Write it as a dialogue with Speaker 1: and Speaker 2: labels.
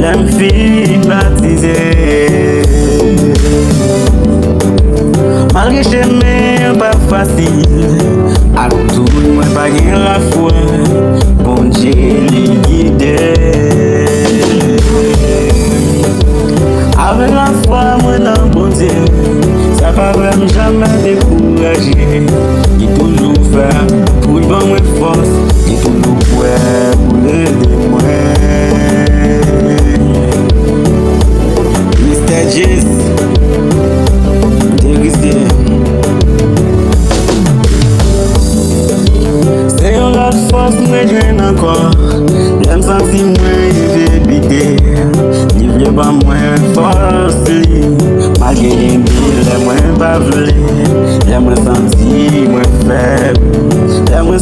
Speaker 1: Lèm fi baptize. Malgré chemin pas facile, à tout moi pas gen la foi, bon Dieu li guide. Avec la foi moi dans bon Dieu, ça pas vraiment jamais décourager. Il toujours fait pour bon moi force, il toujours prêt pour aider moi. Mr. Jesus, c'est une autre force mais je encore. J'aime sentir moins éviter. Ni vieux pas moins force. Malgré les mille, les moins pas voulu. J'aime sentir moins faible. J'aime